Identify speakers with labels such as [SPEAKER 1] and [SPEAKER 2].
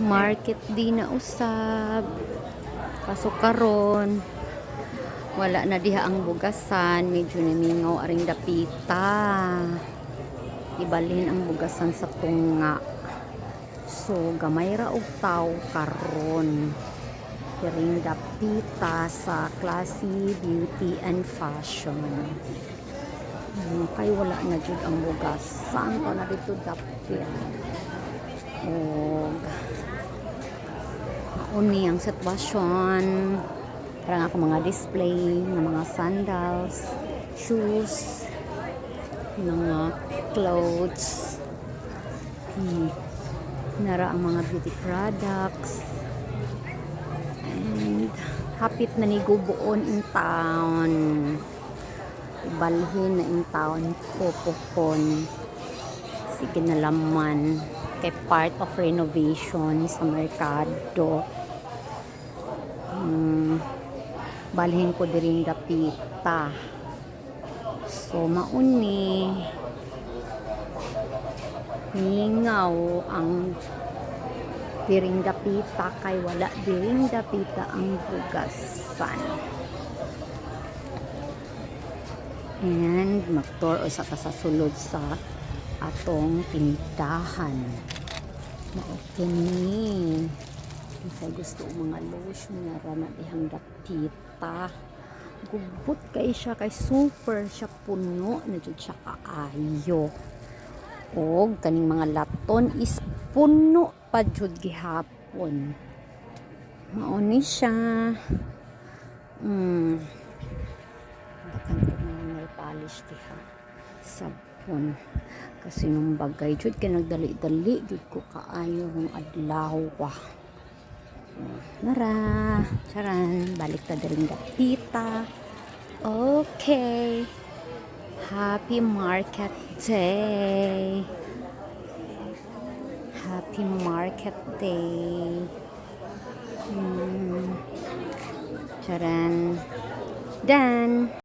[SPEAKER 1] Market di na usab. Kaso karon wala na diha ang bugasan, medyo namingaw aring dapita. Ibalhin ang bugasan sa tunga. So gamay ra og taw karon. Kiring dapita sa Classy Beauty and Fashion. Kay wala na jud ang bugasan ko na dito dapit. Og uni ang sitwasyon. Parang ako mga display ng mga sandals, shoes, mga clothes. Nara ang mga beauty products. And hapit na ni gubuon in town. Ibalhin na in town pupukon. Sige na laman. Kay part of renovation sa merkado. Balhin ko diring dapita. So mauni mingaw ang diring dapita kay wala diring dapita ang bugasan. And magtour sa kasasulod sa atong tindahan. Okay ni. Kasi gusto mga lotion nga rana dihang dapita. Gubot kay siya kay super siya puno na jud siya kaayo. Og kaning mga laton is puno pa jud gihapon. Mao ni siya. Bakang nail polish diha. Sabon. Kasi nung bagay jud kay nagdali-dali jud ko kaayo ng adlaw wa. Nara, charan, balik ta daring dapita. Okay. Happy Market Day. Happy Market Day. Charan. Done.